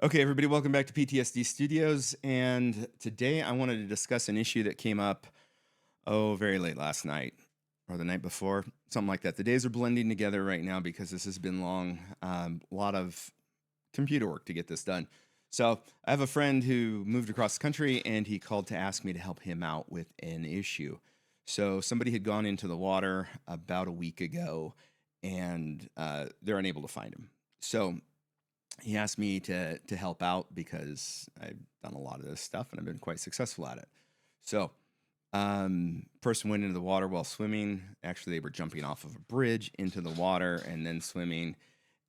Okay, everybody, welcome back to PTSD Studios. And today I wanted to discuss an issue that came up, very late last night or the night before, something like that. The days are blending together right now because this has been long. A lot of computer work to get this done. So I have a friend who moved across the country and he called to ask me to help him out with an issue. So somebody had gone into the water about a week ago and they're unable to find him. So he asked me to help out because I've done a lot of this stuff and I've been quite successful at it. So, person went into the water while swimming. Actually, they were jumping off of a bridge into the water and then swimming,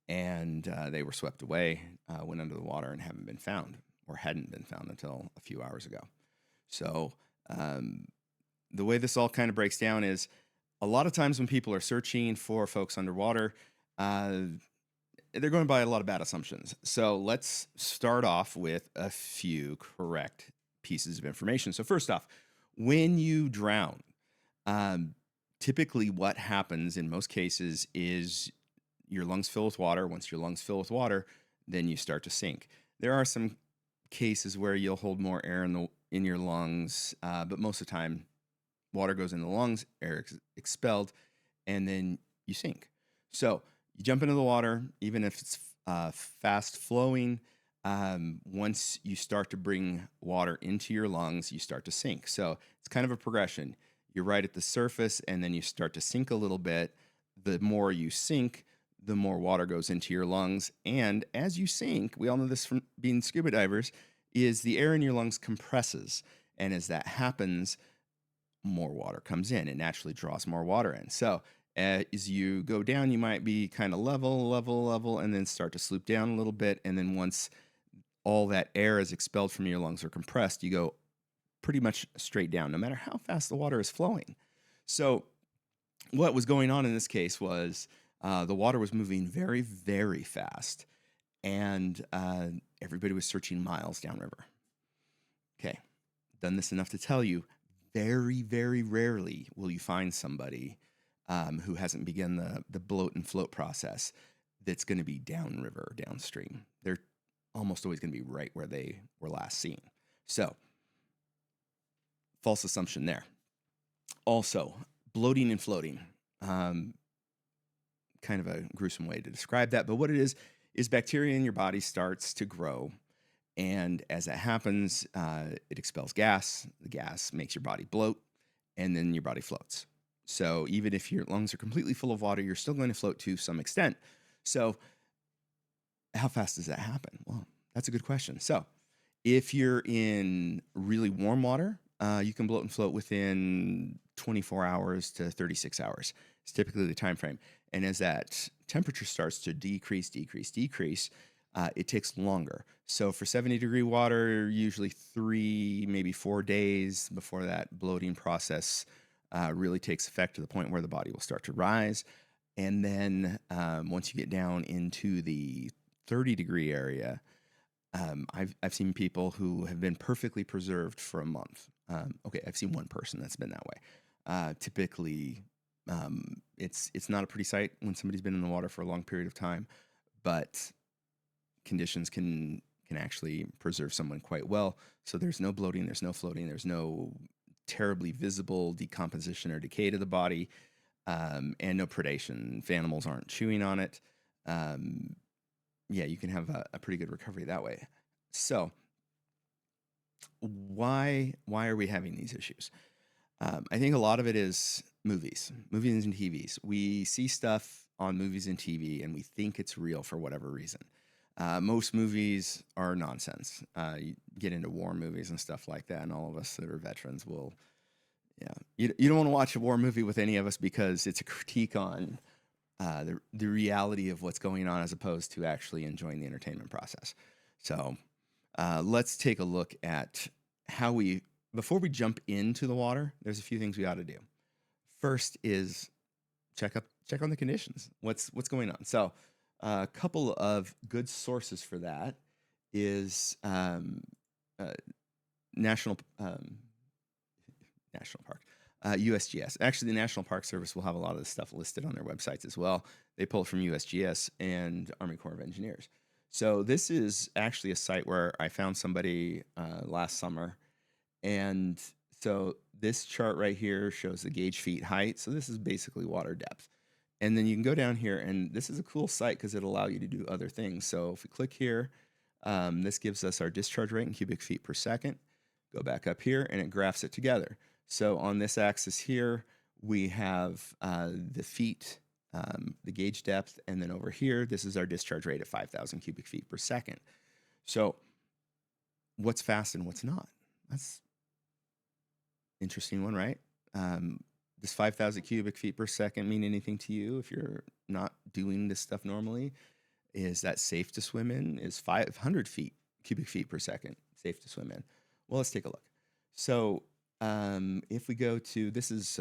and they were swept away. Went under the water and haven't been found, or hadn't been found until a few hours ago. So, um, the way this all kind of breaks down is a lot of times when people are searching for folks underwater. Uh, they're going by a lot of bad assumptions. So let's start off with a few correct pieces of information. So first off, when you drown, um, typically what happens in most cases is your lungs fill with water. Once your lungs fill with water, then you start to sink. There are some cases where you'll hold more air in your lungs, but most of the time, water goes in the lungs, air expelled, and then you sink. So you jump into the water, even if it's fast flowing. Once you start to bring water into your lungs, you start to sink. So it's kind of a progression. You're right at the surface, and then you start to sink a little bit. The more you sink, the more water goes into your lungs. And as you sink, we all know this from being scuba divers, is the air in your lungs compresses. And as that happens, more water comes in. It naturally draws more water in. So as you go down, you might be kind of level, and then start to sloop down a little bit. And then once all that air is expelled from your lungs or compressed, you go pretty much straight down, no matter how fast the water is flowing. So what was going on in this case was the water was moving very, very fast, and everybody was searching miles downriver. Okay, done this enough to tell you, very, very rarely will you find somebody who hasn't begun the bloat and float process that's going to be downriver or downstream. They're almost always going to be right where they were last seen. So, false assumption there. Also, bloating and floating. Kind of a gruesome way to describe that, but what it is bacteria in your body starts to grow. And as that happens, it expels gas. The gas makes your body bloat, and then your body floats. So even if your lungs are completely full of water, you're still going to float to some extent. So how fast does that happen? Well, that's a good question. So if you're in really warm water, you can bloat and float within 24 hours to 36 hours. It's typically the time frame. And as that temperature starts to decrease, it takes longer. So for 70-degree water, usually 3, maybe 4 days before that bloating process really takes effect to the point where the body will start to rise. And then once you get down into the 30-degree area, I've seen people who have been perfectly preserved for a month. Okay, I've seen one person that's been that way. Typically, it's not a pretty sight when somebody's been in the water for a long period of time, but conditions can actually preserve someone quite well. So there's no bloating, there's no floating, there's no terribly visible decomposition or decay to the body, and no predation. If animals aren't chewing on it, yeah, you can have a pretty good recovery that way. So why are we having these issues? I think a lot of it is movies and TVs. We see stuff on movies and TV, and we think it's real for whatever reason. Most movies are nonsense. You get into war movies and stuff like that, and all of us that are veterans will, yeah. You don't want to watch a war movie with any of us because it's a critique on the reality of what's going on as opposed to actually enjoying the entertainment process. So let's take a look at how before we jump into the water, there's a few things we ought to do. First is check on the conditions. What's going on? So a couple of good sources for that is national national park, USGS. Actually, the National Park Service will have a lot of this stuff listed on their websites as well. They pull it from USGS and Army Corps of Engineers. So this is actually a site where I found somebody last summer, and so this chart right here shows the gauge feet height. So this is basically water depth. And then you can go down here, and this is a cool site because it'll allow you to do other things. So if we click here, this gives us our discharge rate in cubic feet per second. Go back up here, and it graphs it together. So on this axis here, we have the feet, the gauge depth, and then over here, this is our discharge rate at 5,000 cubic feet per second. So what's fast and what's not? That's interesting one, right? Does 5,000 cubic feet per second mean anything to you if you're not doing this stuff normally? Is that safe to swim in? Is 500 cubic feet per second safe to swim in? Well, let's take a look. So if we go to, this is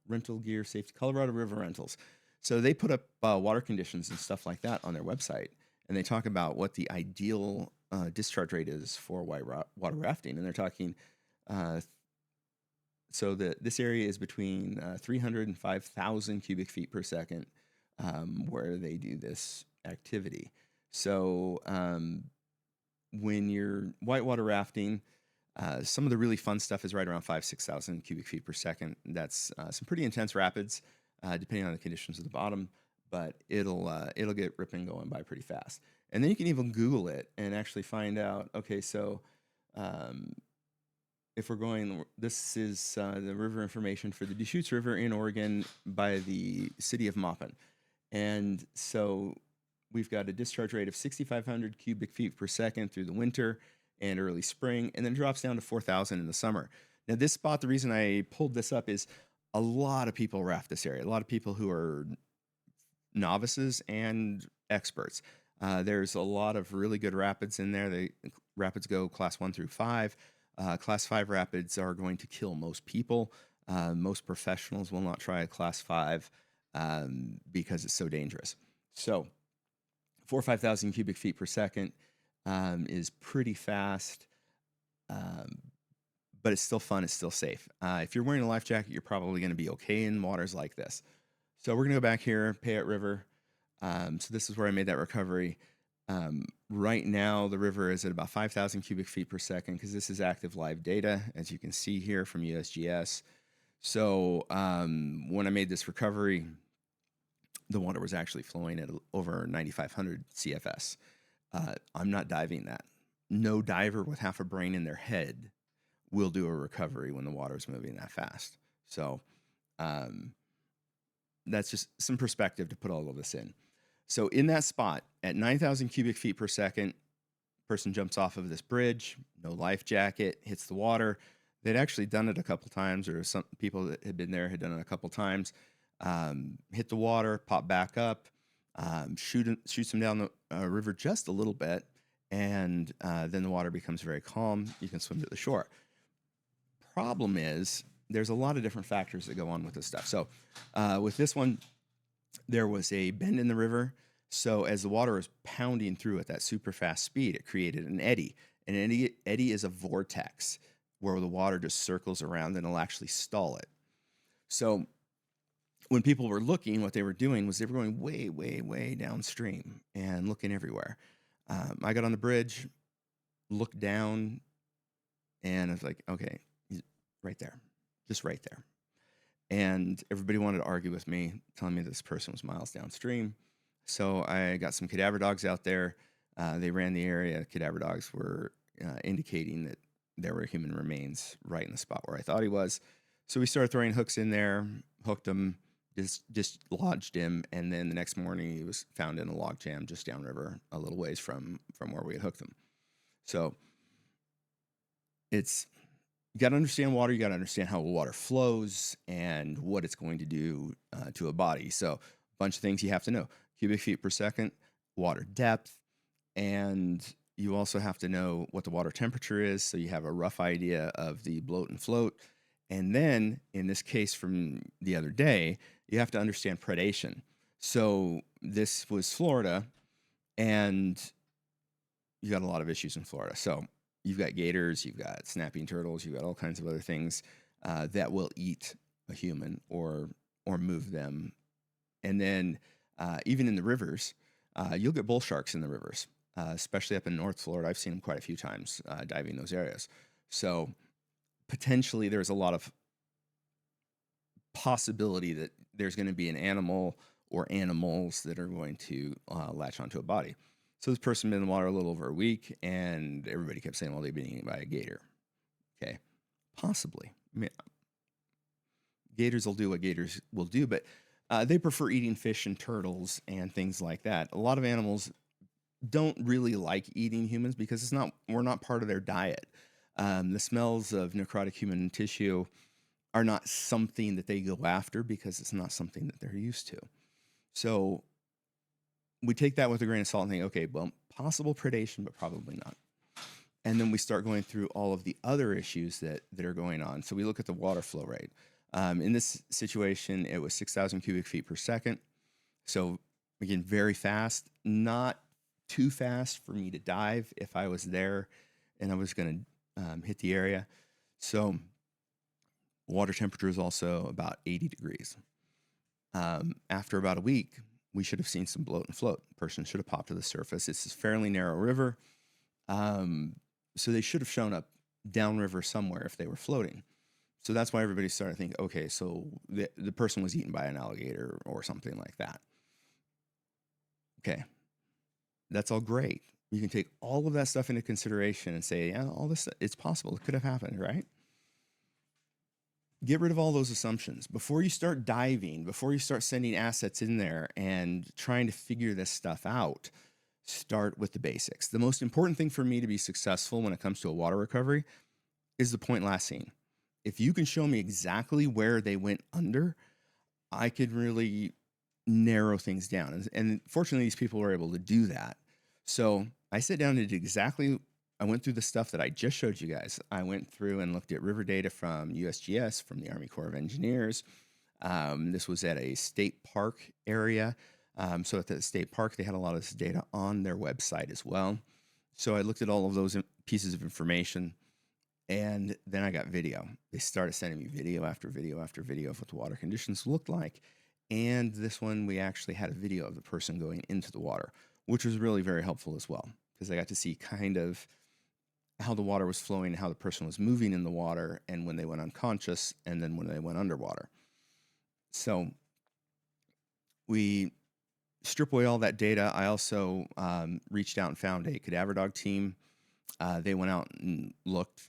Rental Gear Safety, Colorado River Rentals. So they put up water conditions and stuff like that on their website, and they talk about what the ideal discharge rate is for water rafting, and they're talking. So this area is between 300 and 5,000 cubic feet per second where they do this activity. So when you're whitewater rafting, some of the really fun stuff is right around 6,000 cubic feet per second. That's some pretty intense rapids, depending on the conditions of the bottom, but it'll get ripping going by pretty fast. And then you can even Google it and actually find out, okay, so if we're going, this is the river information for the Deschutes River in Oregon by the city of Maupin. And so we've got a discharge rate of 6,500 cubic feet per second through the winter and early spring, and then drops down to 4,000 in the summer. Now, this spot, the reason I pulled this up is a lot of people raft this area, a lot of people who are novices and experts. There's a lot of really good rapids in there. The rapids go class 1 through 5. Class 5 rapids are going to kill most people. Most professionals will not try a class 5 because it's so dangerous. So 4,000 or 5,000 cubic feet per second is pretty fast, but it's still fun. It's still safe. If you're wearing a life jacket, you're probably going to be okay in waters like this. So we're going to go back here, Payette River. So this is where I made that recovery. Right now, the river is at about 5,000 cubic feet per second because this is active live data, as you can see here from USGS. So when I made this recovery, the water was actually flowing at over 9,500 CFS. I'm not diving that. No diver with half a brain in their head will do a recovery when the water is moving that fast. So that's just some perspective to put all of this in. So in that spot at 9,000 cubic feet per second, person jumps off of this bridge, no life jacket, hits the water. They'd actually done it a couple times, or some people that had been there had done it a couple times. Hit the water, pop back up, shoots them down the river just a little bit, and then the water becomes very calm. You can swim to the shore. Problem is, there's a lot of different factors that go on with this stuff. So with this one, there was a bend in the river. So as the water was pounding through at that super fast speed, it created an eddy. And an eddy is a vortex where the water just circles around and it'll actually stall it. So when people were looking, what they were doing was they were going way, way, way downstream and looking everywhere. I got on the bridge, looked down, and I was like, okay, he's right there, just right there. And everybody wanted to argue with me, telling me this person was miles downstream. So I got some cadaver dogs out there. They ran the area. Cadaver dogs were indicating that there were human remains right in the spot where I thought he was. So we started throwing hooks in there, hooked him, just lodged him, and then the next morning he was found in a log jam just downriver, a little ways from where we had hooked him. So it's, you got to understand water. You got to understand how water flows and what it's going to do to a body. So a bunch of things you have to know: cubic feet per second, water depth, and you also have to know what the water temperature is, so you have a rough idea of the bloat and float. And then, in this case from the other day, you have to understand predation. So this was Florida, and you got a lot of issues in Florida. So you've got gators, you've got snapping turtles, you've got all kinds of other things that will eat a human or move them. And then even in the rivers, you'll get bull sharks in the rivers, especially up in North Florida. I've seen them quite a few times diving those areas. So potentially there's a lot of possibility that there's going to be an animal or animals that are going to latch onto a body. So this person been in the water a little over a week, and everybody kept saying, well, they've been eaten by a gator. Okay, possibly. I mean, gators will do what gators will do, but they prefer eating fish and turtles and things like that. A lot of animals don't really like eating humans because we're not part of their diet. The smells of necrotic human tissue are not something that they go after because it's not something that they're used to. So we take that with a grain of salt and think, okay, well, possible predation, but probably not. And then we start going through all of the other issues that are going on. So we look at the water flow rate. In this situation, it was 6,000 cubic feet per second. So again, very fast, not too fast for me to dive if I was there and I was going to hit the area. So water temperature is also about 80 degrees. After about a week, we should have seen some bloat and float. The person should have popped to the surface. It's a fairly narrow river. So they should have shown up downriver somewhere if they were floating. So that's why everybody started thinking, okay, so the person was eaten by an alligator or something like that. Okay, that's all great. You can take all of that stuff into consideration and say, yeah, all this, it's possible. It could have happened, right? Get rid of all those assumptions. Before you start diving, before you start sending assets in there and trying to figure this stuff out, start with the basics. The most important thing for me to be successful when it comes to a water recovery is the point last seen. If you can show me exactly where they went under, I could really narrow things down. And fortunately, these people were able to do that. So I sat down and did I went through the stuff that I just showed you guys. I went through and looked at river data from USGS, from the Army Corps of Engineers. This was at a state park area. So at the state park, they had a lot of this data on their website as well. So I looked at all of those pieces of information, and then I got video. They started sending me video after video after video of what the water conditions looked like. And this one, we actually had a video of the person going into the water, which was really very helpful as well, because I got to see kind of how the water was flowing, how the person was moving in the water, and when they went unconscious, and then when they went underwater. So we strip away all that data. I also reached out and found a cadaver dog team. They went out and looked.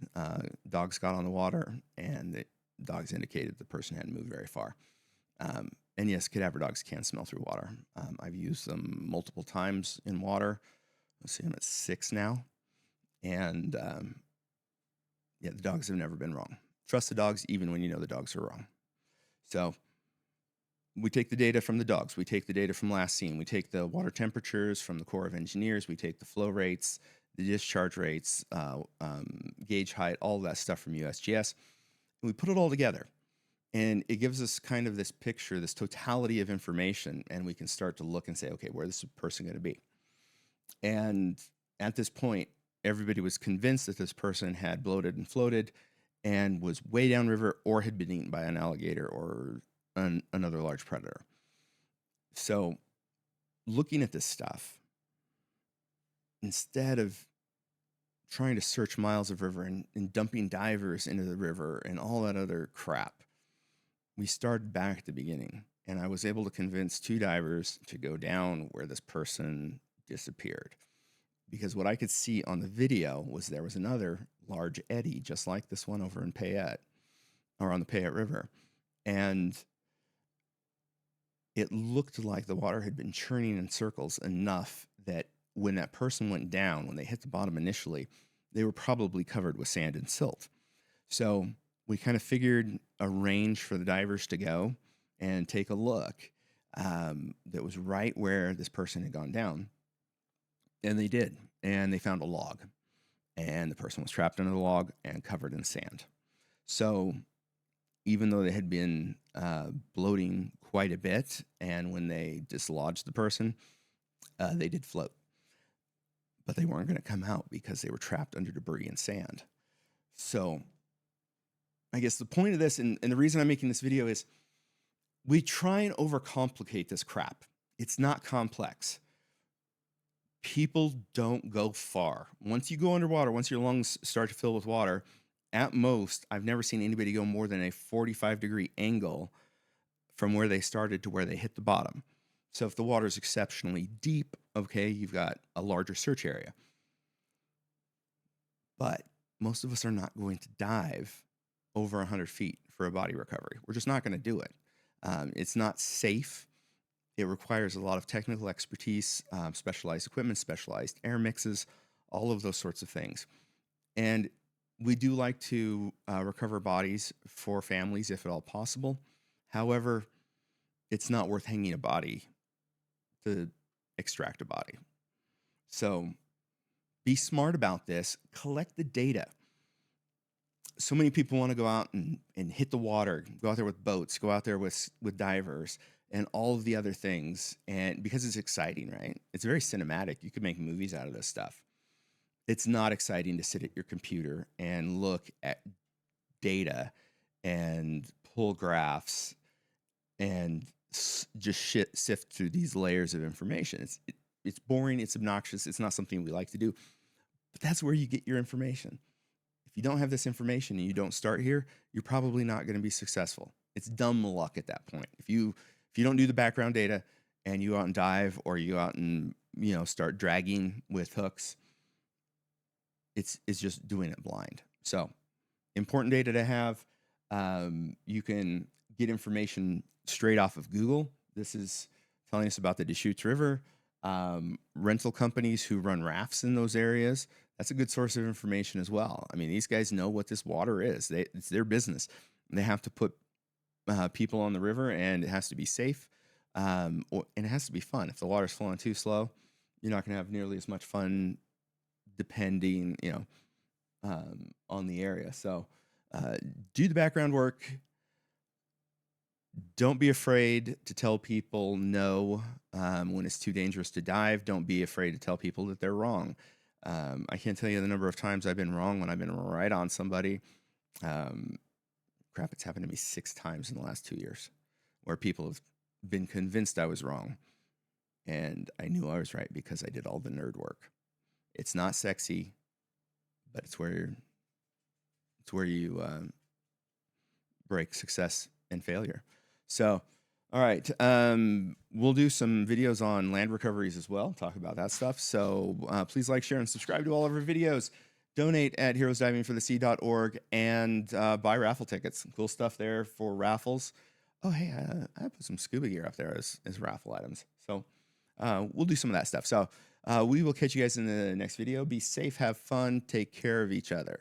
Dogs got on the water, and the dogs indicated the person hadn't moved very far. And yes, cadaver dogs can smell through water. I've used them multiple times in water. Let's see, I'm at 6 now. And yeah, the dogs have never been wrong. Trust the dogs even when you know the dogs are wrong. So we take the data from the dogs. We take the data from last seen. We take the water temperatures from the Corps of Engineers. We take the flow rates, the discharge rates, gauge height, all that stuff from USGS. And we put it all together. And it gives us kind of this picture, this totality of information. And we can start to look and say, okay, where is this person going to be? And at this point, everybody was convinced that this person had bloated and floated and was way downriver or had been eaten by an alligator or another large predator. So looking at this stuff, instead of trying to search miles of river and dumping divers into the river and all that other crap, we started back at the beginning. And I was able to convince 2 divers to go down where this person disappeared. Because what I could see on the video was there was another large eddy, just like this one over in Payette, or on the Payette River. And it looked like the water had been churning in circles enough that when that person went down, when they hit the bottom initially, they were probably covered with sand and silt. So we kind of figured a range for the divers to go and take a look that was right where this person had gone down. And they did. And they found a log. And the person was trapped under the log and covered in sand. So even though they had been bloating quite a bit, and when they dislodged the person, they did float. But they weren't going to come out because they were trapped under debris and sand. So I guess the point of this, and the reason I'm making this video is we try and overcomplicate this crap. It's not complex. People don't go far. Once you go underwater, once your lungs start to fill with water, at most, I've never seen anybody go more than a 45-degree angle from where they started to where they hit the bottom. So if the water is exceptionally deep, okay, you've got a larger search area. But most of us are not going to dive over 100 feet for a body recovery. We're just not going to do it. It's not safe. It requires a lot of technical expertise, specialized equipment, specialized air mixes, all of those sorts of things. And we do like to recover bodies for families if at all possible. However, it's not worth hanging a body to extract a body. So be smart about this, collect the data. So many people want to go out and hit the water, go out there with boats, go out there with divers and all of the other things. And because it's exciting, right? It's very cinematic. You could make movies out of this stuff. It's not exciting to sit at your computer and look at data and pull graphs and just sift through these layers of information. It's boring. It's obnoxious. It's not something we like to do. But that's where you get your information. If you don't have this information and you don't start here, you're probably not going to be successful. It's dumb luck at that point. If you don't do the background data and you go out and dive or you go out and start dragging with hooks, it's just doing it blind. So important data to have. You can get information straight off of Google. This is telling us about the Deschutes River. Rental companies who run rafts in those areas, that's a good source of information as well. I mean, these guys know what this water is. It's their business. They have to put people on the river, and it has to be safe, and it has to be fun. If the water's flowing too slow, you're not going to have nearly as much fun depending, on the area. So do the background work. Don't be afraid to tell people no when it's too dangerous to dive. Don't be afraid to tell people that they're wrong. I can't tell you the number of times I've been wrong when I've been right on somebody. Crap, it's happened to me 6 times in the last 2 years where people have been convinced I was wrong. And I knew I was right because I did all the nerd work. It's not sexy, but it's where you break success and failure. So, all right, we'll do some videos on land recoveries as well, talk about that stuff. So please like, share, and subscribe to all of our videos. Donate at heroesdivingforthesea.org and buy raffle tickets. Cool stuff there for raffles. Oh, hey, I put some scuba gear up there as raffle items. So we'll do some of that stuff. So we will catch you guys in the next video. Be safe, have fun, take care of each other.